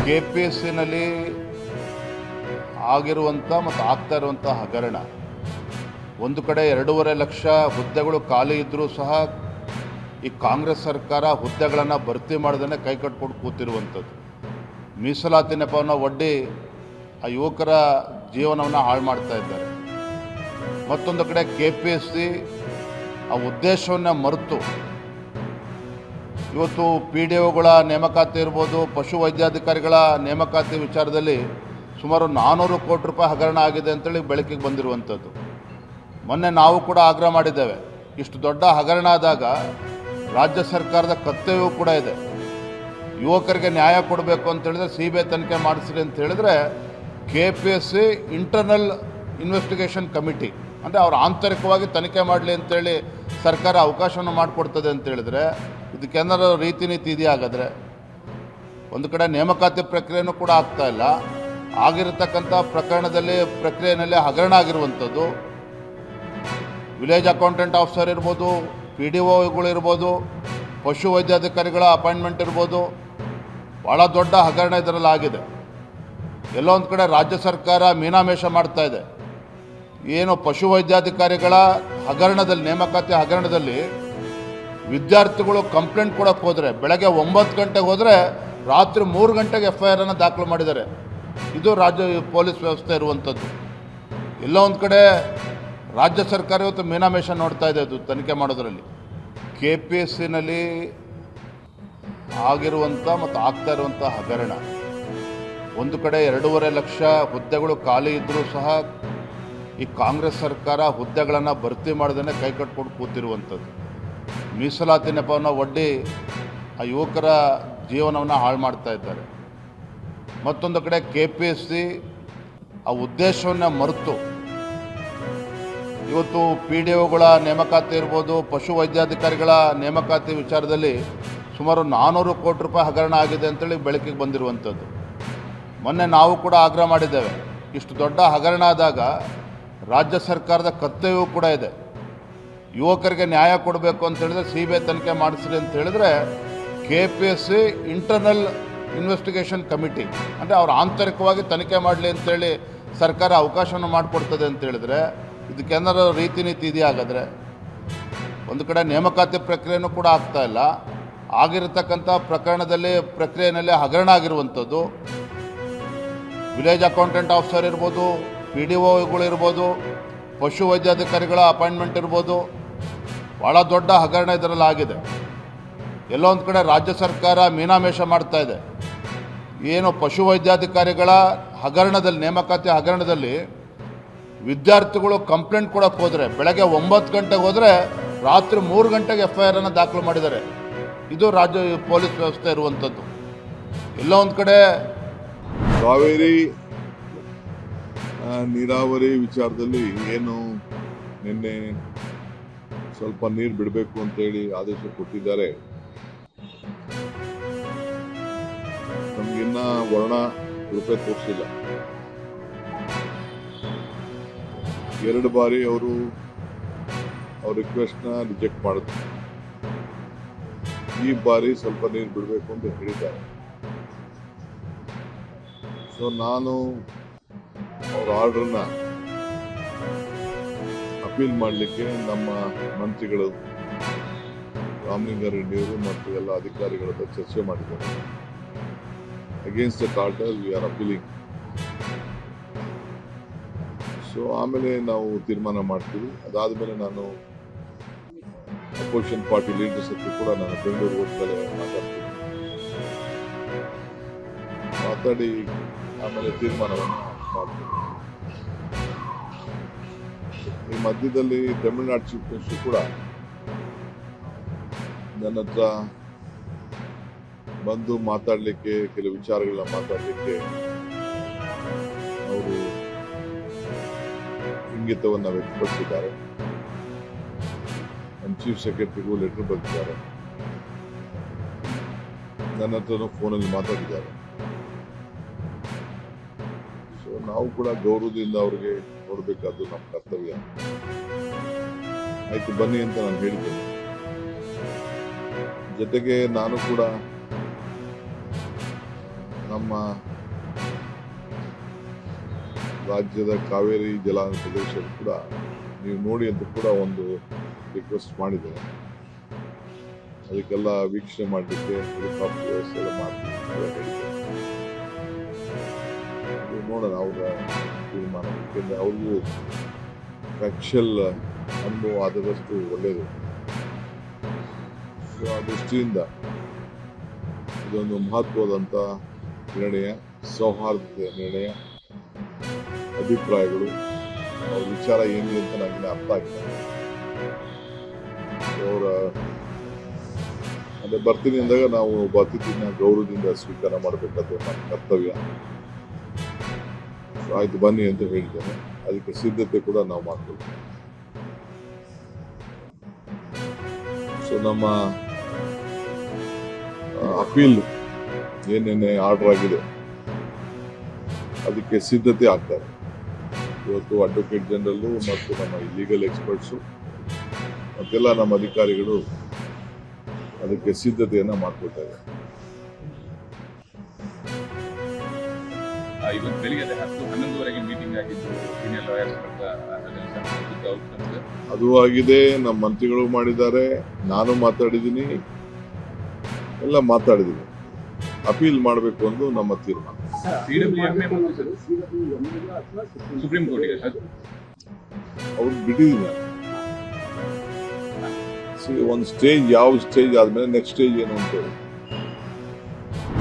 KPSCನಲ್ಲಿ ಆಗಿರುವಂಥ ಮತ್ತು ಆಗ್ತಾ ಇರುವಂಥ ಹಗರಣ, ಒಂದು ಕಡೆ 2.5 ಲಕ್ಷ ಹುದ್ದೆಗಳು ಖಾಲಿ ಇದ್ದರೂ ಸಹ ಈ ಕಾಂಗ್ರೆಸ್ ಸರ್ಕಾರ ಹುದ್ದೆಗಳನ್ನು ಭರ್ತಿ ಮಾಡ್ದೇ ಕೈ ಕಟ್ಕೊಂಡು ಕೂತಿರುವಂಥದ್ದು, ಮೀಸಲಾತಿ ನೆಪವನ್ನು ಒಡ್ಡಿ ಆ ಯುವಕರ ಜೀವನವನ್ನು ಹಾಳು ಮಾಡ್ತಾ ಇದ್ದಾರೆ. ಮತ್ತೊಂದು ಕಡೆ KPSC ಆ ಉದ್ದೇಶವನ್ನು ಮರೆತು ಇವತ್ತು PDOಗಳ ನೇಮಕಾತಿ ಇರ್ಬೋದು, ಪಶು ವೈದ್ಯಾಧಿಕಾರಿಗಳ ನೇಮಕಾತಿ ವಿಚಾರದಲ್ಲಿ ಸುಮಾರು 400 ಕೋಟಿ ರೂಪಾಯಿ ಹಗರಣ ಆಗಿದೆ ಅಂತೇಳಿ ಬೆಳಕಿಗೆ ಬಂದಿರುವಂಥದ್ದು. ಮೊನ್ನೆ ನಾವು ಕೂಡ ಆಗ್ರಹ ಮಾಡಿದ್ದೇವೆ, ಇಷ್ಟು ದೊಡ್ಡ ಹಗರಣ ಆದಾಗ ರಾಜ್ಯ ಸರ್ಕಾರದ ಕರ್ತವ್ಯವೂ ಕೂಡ ಇದೆ. ಯುವಕರಿಗೆ ನ್ಯಾಯ ಕೊಡಬೇಕು ಅಂತ ಹೇಳಿದ್ರೆ CBI ತನಿಖೆ ಮಾಡಿಸ್ರಿ ಅಂತ ಹೇಳಿದ್ರೆ KPSC ಇಂಟರ್ನಲ್ ಇನ್ವೆಸ್ಟಿಗೇಷನ್ ಕಮಿಟಿ ಅಂದರೆ ಅವ್ರು ಆಂತರಿಕವಾಗಿ ತನಿಖೆ ಮಾಡಲಿ ಅಂತೇಳಿ ಸರ್ಕಾರ ಅವಕಾಶವನ್ನು ಮಾಡಿಕೊಡ್ತದೆ ಅಂತ ಹೇಳಿದ್ರೆ ಇದಕ್ಕೇನಾದ್ರು ರೀತಿ ನೀತಿ ಇದೆಯಾಗಾದರೆ, ಒಂದು ಕಡೆ ನೇಮಕಾತಿ ಪ್ರಕ್ರಿಯೆನೂ ಕೂಡ ಆಗ್ತಾ ಇಲ್ಲ, ಆಗಿರತಕ್ಕಂಥ ಪ್ರಕ್ರಿಯೆಯಲ್ಲಿ ಹಗರಣ ಆಗಿರುವಂಥದ್ದು. ವಿಲೇಜ್ ಅಕೌಂಟೆಂಟ್ ಆಫೀಸರ್ ಇರ್ಬೋದು, PDOಗಳಿರ್ಬೋದು, ಪಶು ವೈದ್ಯಾಧಿಕಾರಿಗಳ ಅಪಾಯಿಂಟ್ಮೆಂಟ್ ಇರ್ಬೋದು, ಭಾಳ ದೊಡ್ಡ ಹಗರಣ ಇದರಲ್ಲಿ ಆಗಿದೆ. ಎಲ್ಲೋ ಒಂದು ಕಡೆ ರಾಜ್ಯ ಸರ್ಕಾರ ಮೀನಾಮೇಷ ಮಾಡ್ತಾ ಇದೆ. ಏನು ಪಶು ವೈದ್ಯಾಧಿಕಾರಿಗಳ ಹಗರಣದಲ್ಲಿ, ನೇಮಕಾತಿ ಹಗರಣದಲ್ಲಿ ವಿದ್ಯಾರ್ಥಿಗಳು ಕಂಪ್ಲೇಂಟ್ ಕೊಡೋಕ್ಕೆ ಹೋದರೆ ಬೆಳಗ್ಗೆ 9 ಗಂಟೆಗೆ ಹೋದರೆ ರಾತ್ರಿ 3 ಗಂಟೆಗೆ FIR ದಾಖಲು ಮಾಡಿದ್ದಾರೆ. ಇದು ರಾಜ್ಯ ಪೊಲೀಸ್ ವ್ಯವಸ್ಥೆ ಇರುವಂಥದ್ದು. ಎಲ್ಲೋ ಒಂದು ಕಡೆ ರಾಜ್ಯ ಸರ್ಕಾರ ಇವತ್ತು ಮೀನಾಮೇಷ ನೋಡ್ತಾ ಇದೆ ಅದು ತನಿಖೆ ಮಾಡೋದರಲ್ಲಿ. KPSCನಲ್ಲಿ ಆಗಿರುವಂಥ ಮತ್ತು ಆಗ್ತಾ ಇರುವಂಥ ಹಗರಣ, ಒಂದು ಕಡೆ 2.5 ಲಕ್ಷ ಹುದ್ದೆಗಳು ಖಾಲಿ ಇದ್ದರೂ ಸಹ ಈ ಕಾಂಗ್ರೆಸ್ ಸರ್ಕಾರ ಹುದ್ದೆಗಳನ್ನು ಭರ್ತಿ ಮಾಡ್ದೇ ಕೈ ಕಟ್ಕೊಂಡು ಕೂತಿರುವಂಥದ್ದು, ಮೀಸಲಾತಿ ನೆಪವನ್ನು ಒಡ್ಡಿ ಆ ಯುವಕರ ಜೀವನವನ್ನು ಹಾಳು ಮಾಡ್ತಾ ಇದ್ದಾರೆ. ಮತ್ತೊಂದು ಕಡೆ KPSC ಆ ಉದ್ದೇಶವನ್ನು ಮರೆತು ಇವತ್ತು PDOಗಳ ನೇಮಕಾತಿ ಇರ್ಬೋದು, ಪಶು ವೈದ್ಯಾಧಿಕಾರಿಗಳ ನೇಮಕಾತಿ ವಿಚಾರದಲ್ಲಿ ಸುಮಾರು 400 ಕೋಟಿ ರೂಪಾಯಿ ಹಗರಣ ಆಗಿದೆ ಅಂತೇಳಿ ಬೆಳಕಿಗೆ ಬಂದಿರುವಂಥದ್ದು. ಮೊನ್ನೆ ನಾವು ಕೂಡ ಆಗ್ರಹ ಮಾಡಿದ್ದೇವೆ, ಇಷ್ಟು ದೊಡ್ಡ ಹಗರಣ ಆದಾಗ ರಾಜ್ಯ ಸರ್ಕಾರದ ಕರ್ತವ್ಯವೂ ಕೂಡ ಇದೆ. ಯುವಕರಿಗೆ ನ್ಯಾಯ ಕೊಡಬೇಕು ಅಂತ ಹೇಳಿದ್ರೆ CBI ತನಿಖೆ ಮಾಡಿಸ್ರಿ ಅಂತ ಹೇಳಿದ್ರೆ KPSC ಇಂಟರ್ನಲ್ ಇನ್ವೆಸ್ಟಿಗೇಷನ್ ಕಮಿಟಿ ಅಂದರೆ ಅವ್ರು ಆಂತರಿಕವಾಗಿ ತನಿಖೆ ಮಾಡಲಿ ಅಂತೇಳಿ ಸರ್ಕಾರ ಅವಕಾಶವನ್ನು ಮಾಡಿಕೊಡ್ತದೆ ಅಂತ ಹೇಳಿದ್ರೆ ಇದಕ್ಕೇನಾದ್ರು ರೀತಿ ನೀತಿ ಇದೆಯಾಗಾದರೆ, ಒಂದು ಕಡೆ ನೇಮಕಾತಿ ಪ್ರಕ್ರಿಯೆನೂ ಕೂಡ ಆಗ್ತಾ ಇಲ್ಲ, ಆಗಿರತಕ್ಕಂಥ ಪ್ರಕ್ರಿಯೆಯಲ್ಲಿ ಹಗರಣ ಆಗಿರುವಂಥದ್ದು. ವಿಲೇಜ್ ಅಕೌಂಟೆಂಟ್ ಆಫೀಸರ್ ಇರ್ಬೋದು, PDOಗಳಿರ್ಬೋದು, ಪಶು ವೈದ್ಯಾಧಿಕಾರಿಗಳ ಅಪಾಯಿಂಟ್ಮೆಂಟ್ ಇರ್ಬೋದು, ಭಾಳ ದೊಡ್ಡ ಹಗರಣ ಇದರಲ್ಲಿ ಆಗಿದೆ. ಎಲ್ಲೋ ಒಂದು ಕಡೆ ರಾಜ್ಯ ಸರ್ಕಾರ ಮೀನಾಮೇಷ ಮಾಡ್ತಾ ಇದೆ. ಏನು ಪಶು ವೈದ್ಯಾಧಿಕಾರಿಗಳ ಹಗರಣದಲ್ಲಿ, ನೇಮಕಾತಿ ಹಗರಣದಲ್ಲಿ ವಿದ್ಯಾರ್ಥಿಗಳು ಕಂಪ್ಲೇಂಟ್ ಕೊಡೋಕ್ಕೆ ಹೋದರೆ ಬೆಳಗ್ಗೆ 9 ಗಂಟೆಗೆ ಹೋದರೆ ರಾತ್ರಿ 3 ಗಂಟೆಗೆ FIR ದಾಖಲು ಮಾಡಿದ್ದಾರೆ. ಇದು ರಾಜ್ಯ ಪೊಲೀಸ್ ವ್ಯವಸ್ಥೆ ಇರುವಂಥದ್ದು. ಎಲ್ಲೋ ಒಂದು ಕಡೆ ಕಾವೇರಿ ನೀರಾವರಿ ವಿಚಾರದಲ್ಲಿ ಏನು ನಿನ್ನೆ ಸ್ವಲ್ಪ ನೀರು ಬಿಡಬೇಕು ಅಂತೇಳಿ ಆದೇಶ ಕೊಟ್ಟಿದ್ದಾರೆ. ನಮಗಿನ್ನ ವರ್ಣ ರೂಪಾಯಿ ತೋರಿಸಿಲ್ಲ. 2 ಬಾರಿ ಅವರು ಅವ್ರ ರಿಕ್ವೆಸ್ಟ್ನ ರಿಜೆಕ್ಟ್ ಮಾಡಿದ್ರು. ಈ ಬಾರಿ ಸ್ವಲ್ಪ ನೀರು ಬಿಡಬೇಕು ಅಂತ ಹೇಳಿದ್ದಾರೆ. ಸೊ ನಾನು ಅವ್ರ ಆರ್ಡರ್ನ ಅಪೀಲ್ ಮಾಡಲಿಕ್ಕೆ ನಮ್ಮ ಮಂತ್ರಿಗಳು ರಾಮಲಿಂಗಾರೆಡ್ಡಿಯವರು ಮತ್ತು ಎಲ್ಲ ಅಧಿಕಾರಿಗಳ ಹತ್ರ ಚರ್ಚೆ ಮಾಡಿದ್ದಾರೆ. Against that order we are appealing. So ಆಮೇಲೆ ನಾವು ತೀರ್ಮಾನ ಮಾಡ್ತೀವಿ. ಅದಾದಮೇಲೆ ನಾನು ಅಪೋಸಿಷನ್ ಪಾರ್ಟಿ ಲೀಡರ್ಸ್ ಹತ್ರ ಕೂಡ ನಾನು ಬೆಂಗಳೂರು ಹೋದ್ಮೇಲೆ ಮಾತಾಡಿ ಆಮೇಲೆ ತೀರ್ಮಾನವನ್ನು ಮಾಡ್ತೀನಿ. ಈ ಮಧ್ಯದಲ್ಲಿ ತಮಿಳುನಾಡು ಚೀಫ್ ಮಿನಿಸ್ಟರ್ ಕೂಡ ನನ್ನ ಹತ್ರ ಬಂದು ಮಾತಾಡಲಿಕ್ಕೆ, ಕೆಲವು ವಿಚಾರಗಳನ್ನ ಮಾತಾಡಲಿಕ್ಕೆ ಅವರು ಇಂಗಿತವನ್ನು ವ್ಯಕ್ತಪಡಿಸಿದ್ದಾರೆ. ನಮ್ಮ ಚೀಫ್ ಸೆಕ್ರೆಟರಿಗೂ ಲೆಟರ್ ಬರೆದಿದ್ದಾರೆ. ನನ್ನ ಹತ್ರನೂ ಫೋನಲ್ಲಿ ಮಾತಾಡಿದ್ದಾರೆ. ಸೊ ನಾವು ಕೂಡ ಗೌರವದಿಂದ ಅವ್ರಿಗೆ ನೋಡಬೇಕಾದ್ದು ನಮ್ಮ ಕರ್ತವ್ಯ. ಆಯ್ತು ಬನ್ನಿ ಅಂತ ನಾನು ಹೇಳಿದ್ದೇನೆ. ಜೊತೆಗೆ ನಾನು ಕೂಡ ನಮ್ಮ ರಾಜ್ಯದ ಕಾವೇರಿ ಜಲಾನಯನ ಪ್ರದೇಶ ಕೂಡ ನೀವು ನೋಡಿ ಅಂತ ಕೂಡ ಒಂದು ರಿಕ್ವೆಸ್ಟ್ ಮಾಡಿದ್ದೇನೆ. ಅದಕ್ಕೆಲ್ಲ ವೀಕ್ಷಣೆ ಮಾಡಲಿಕ್ಕೆ ಹೆಲಿಕಾಪ್ಟರ್ ವ್ಯವಸ್ಥೆ ಎಲ್ಲ ಮಾಡ್ತೀವಿ ಅಂತ ಹೇಳಿದ್ದೇನೆ. ಅದು ನೋಡೋಣ ಅವರ ತೀರ್ಮಾನ, ಯಾಕೆಂದರೆ ಅವ್ರಿಗೂ ಫ್ಯಾಕ್ಚುಯಲ್ ಅನುಭವ ಆದಷ್ಟು ಒಳ್ಳೆಯದು. ಸೊ ಆ ದೃಷ್ಟಿಯಿಂದ ಇದೊಂದು ಮಹತ್ವದಂಥ ನಿರ್ಣಯ, ಸೌಹಾರ್ದತೆಯ ನಿರ್ಣಯ, ಅಭಿಪ್ರಾಯಗಳು, ಅವ್ರ ವಿಚಾರ ಏನಿದೆ ಅಂತ ನನಗೆ ಅರ್ಥ ಆಗಿದೆ. ಅವರ ಅದೇ ಬರ್ತೀನಿ ಅಂದಾಗ ನಾವು ಒಬ್ಬ ಅತಿಥಿನ ಗೌರವದಿಂದ ಸ್ವೀಕಾರ ಮಾಡಬೇಕಾದ ನಮ್ಮ ಕರ್ತವ್ಯ. ಆಯ್ತು ಬನ್ನಿ ಅಂತ ಹೇಳಿದ್ದೇನೆ. ಅದಕ್ಕೆ ಸಿದ್ಧತೆ ಕೂಡ ನಾವು ಮಾಡ್ಕೊಳ್ತೀವಿ. ಸೊ ನಮ್ಮ ಅಪೀಲ್ ಏನೇನೆ ಆರ್ಡರ್ ಆಗಿದೆ ಅದಕ್ಕೆ ಸಿದ್ಧತೆ ಆಗ್ತಾರೆ. ಇವತ್ತು ಅಡ್ವೊಕೇಟ್ ಜನರಲ್ಲು ಮತ್ತು ನಮ್ಮ ಲೀಗಲ್ ಎಕ್ಸ್ಪರ್ಟ್ಸು ಮತ್ತೆಲ್ಲ ನಮ್ಮ ಅಧಿಕಾರಿಗಳು ಅದಕ್ಕೆ ಸಿದ್ಧತೆಯನ್ನು ಮಾಡ್ಕೊಳ್ತಾರೆ. ಇವತ್ತು ಬೆಳಿಗ್ಗೆ 10-11ವರೆಗೆ ಮೀಟಿಂಗ್ ಆಗಿದ್ದು ಸೀನಿಯರ್ ಲಾಯರ್ಸ್ ಅದು ಆಗಿದೆ. ನಮ್ಮ ಮಂತ್ರಿಗಳು ಮಾಡಿದ್ದಾರೆ, ನಾನು ಮಾತಾಡಿದ್ದೀನಿ, ಎಲ್ಲ ಮಾತಾಡಿದ್ದೀನಿ. ಅಪೀಲ್ ಮಾಡಬೇಕು ಒಂದು ನಮ್ಮ ತೀರ್ಮಾನ. CWMA ಮತ್ತು ಸುಪ್ರೀಂ ಕೋರ್ಟಿಗೆ ಸರ್ ಅವ್ರು ಬಿಟ್ಟಿದ್ದೀನಿ. ಒಂದು ಸ್ಟೇಜ್ ಯಾವ ಸ್ಟೇಜ್ ಆದ್ಮೇಲೆ ನೆಕ್ಸ್ಟ್ ಸ್ಟೇಜ್ ಏನು ಅಂತ ಹೇಳಿ